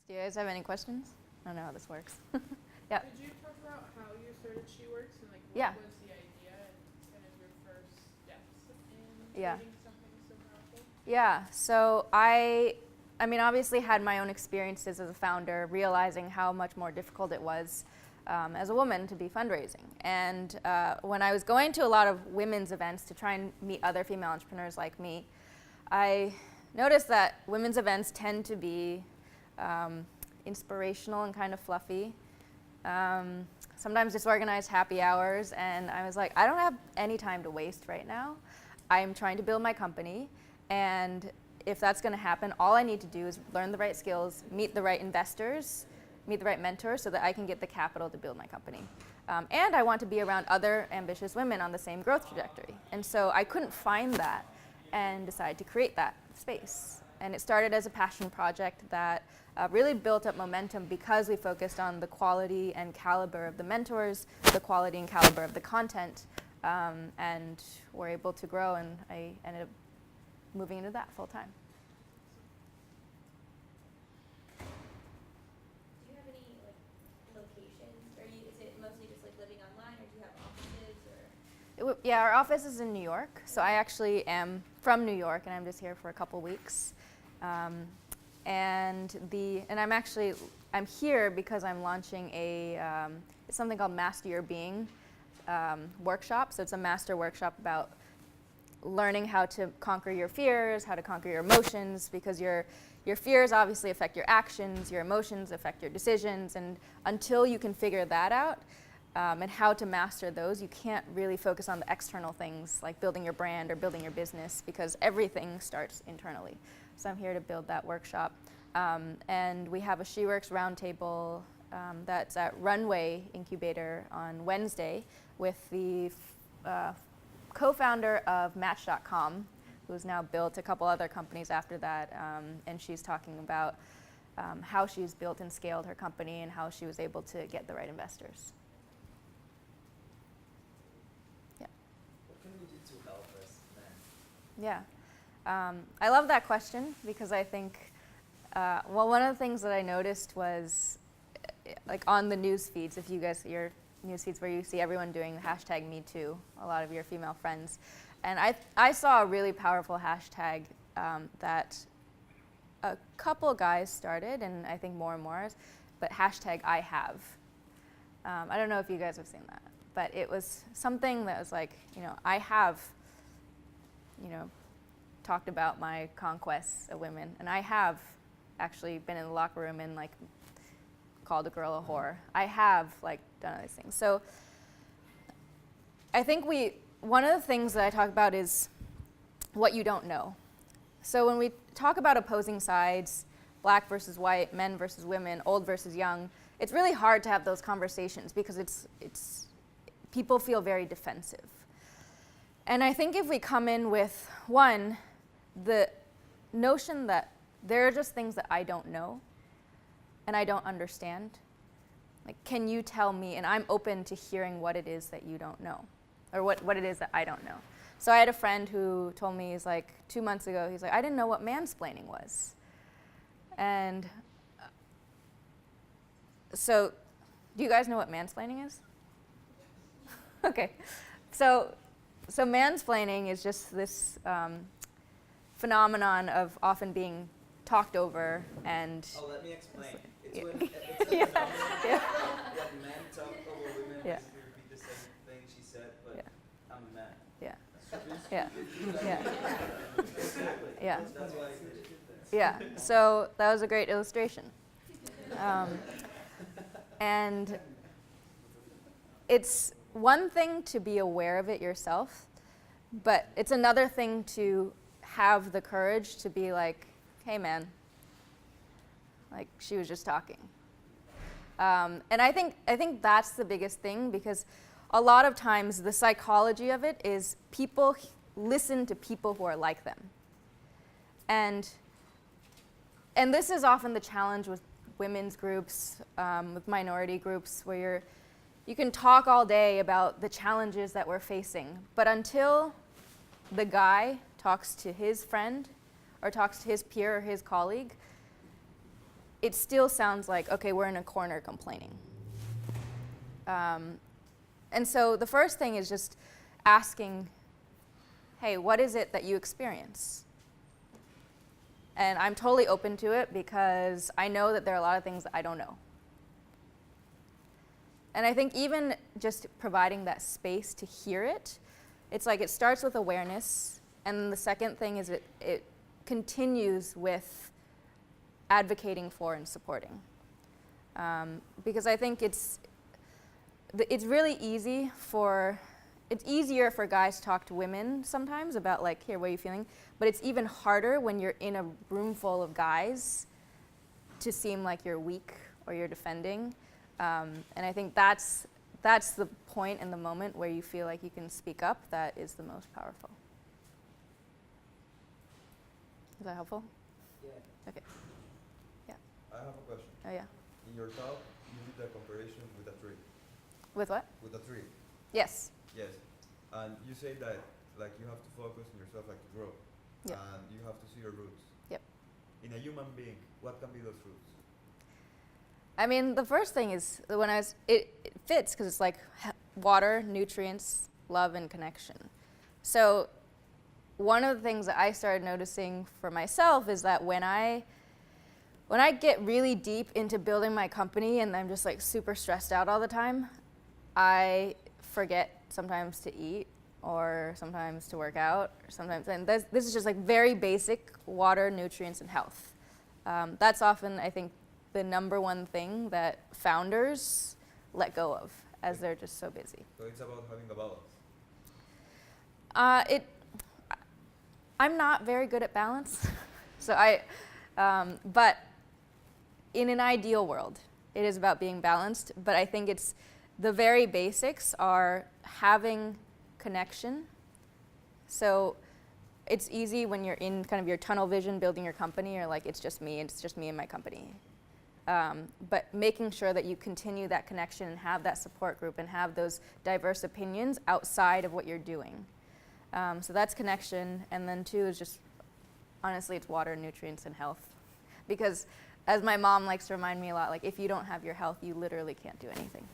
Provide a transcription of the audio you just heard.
Do you guys have any questions? I don't know how this works. Yeah. Could you talk about how you started SheWorx and like what Yeah. was the idea and kind of your first steps in Yeah. creating something so powerful? Yeah, so I mean, obviously had my own experiences as a founder, realizing how much more difficult it was as a woman to be fundraising. And when I was going to a lot of women's events to try and meet other female entrepreneurs like me, I noticed that women's events tend to be inspirational and kind of fluffy. Sometimes disorganized happy hours, and I was like, I don't have any time to waste right now. I'm trying to build my company, and if that's going to happen, all I need to do is learn the right skills, meet the right investors, meet the right mentors so that I can get the capital to build my company. And I want to be around other ambitious women on the same growth trajectory. And so I couldn't find that and decided to create that space. And it started as a passion project that really built up momentum because we focused on the quality and caliber of the mentors, the quality and caliber of the content, and were able to grow, and I ended up moving into that full time. Do you have any locations, or is it mostly just living online, or do you have offices, or? Yeah, our office is in New York, so I actually am from New York, and I'm just here for a couple weeks. I'm here because I'm launching it's something called Master Your Being workshop. So it's a master workshop about learning how to conquer your fears, how to conquer your emotions, because your fears obviously affect your actions, your emotions affect your decisions, and until you can figure that out and how to master those, you can't really focus on the external things like building your brand or building your business, because everything starts internally. So I'm here to build that workshop. And we have a SheWorx roundtable that's at Runway Incubator on Wednesday with the co-founder of Match.com, who's now built a couple other companies after that, and she's talking about how she's built and scaled her company and how she was able to get the right investors. Yeah. What can we do to help us then? Yeah. I love that question because I think, one of the things that I noticed was like on the news feeds, if you guys, your news feeds where you see everyone doing the hashtag #MeToo, a lot of your female friends. And I saw a really powerful hashtag that a couple guys started, and I think more and more, but hashtag I have. I don't know if you guys have seen that, but it was something that was like, I have, talked about my conquests of women, and I have actually been in the locker room and called a girl a whore. I have done all these things. So I think one of the things that I talk about is what you don't know. So when we talk about opposing sides, black versus white, men versus women, old versus young, it's really hard to have those conversations because it's people feel very defensive. And I think if we come in with the notion that there are just things that I don't know and I don't understand. Can you tell me? And I'm open to hearing what it is that you don't know, or what it is that I don't know. So I had a friend who told me, he's 2 months ago, he's like, I didn't know what mansplaining was. And so, do you guys know what mansplaining is? Okay. So mansplaining is just this phenomenon of often being talked over and... Oh, let me explain. It's yeah. when it's a Yeah. phenomenon when men talk over women, Yeah. basically repeat the same thing she said, but Yeah. I'm a man. Yeah. That's Yeah. Yeah. Exactly. Yeah. That's why I did it. Yeah, so that was a great illustration. And it's one thing to be aware of it yourself, but it's another thing to have the courage to be like, hey man, she was just talking. And I think that's the biggest thing, because a lot of times the psychology of it is people listen to people who are like them. And this is often the challenge with women's groups, with minority groups, where you can talk all day about the challenges that we're facing, but until the guy talks to his friend or talks to his peer or his colleague, it still sounds like, okay, we're in a corner complaining. And so the first thing is just asking, hey, what is it that you experience? And I'm totally open to it because I know that there are a lot of things that I don't know. And I think even just providing that space to hear it, it's like it starts with awareness, and then the second thing is it continues with advocating for and supporting. Because I think it's really easy it's easier for guys to talk to women sometimes about like, here, what are you feeling? But it's even harder when you're in a room full of guys to seem like you're weak or you're defending. And I think that's the point in the moment where you feel like you can speak up that is the most powerful. Is that helpful? Yeah. Okay. I have a question. Oh yeah. In your talk, you did a comparison with a tree. With what? With a tree. Yes. Yes. And you say that like you have to focus on yourself like to grow. Yep. And you have to see your roots. Yep. In a human being, what can be those roots? I mean, the first thing is when it fits because it's like water, nutrients, love, and connection. So one of the things that I started noticing for myself is that when I get really deep into building my company and I'm just like super stressed out all the time, I forget sometimes to eat or sometimes to work out or sometimes, and this is just like very basic water, nutrients, and health. That's often, I think, the number one thing that founders let go of as they're just so busy. So it's about having a balance. I'm not very good at balance, so but in an ideal world, it is about being balanced, but I think it's the very basics are having connection. So it's easy when you're in kind of your tunnel vision building your company, or like it's just me and my company. But making sure that you continue that connection and have that support group and have those diverse opinions outside of what you're doing. So that's connection, and then two is just, honestly, it's water, nutrients, and health. Because as my mom likes to remind me a lot, like if you don't have your health, you literally can't do anything.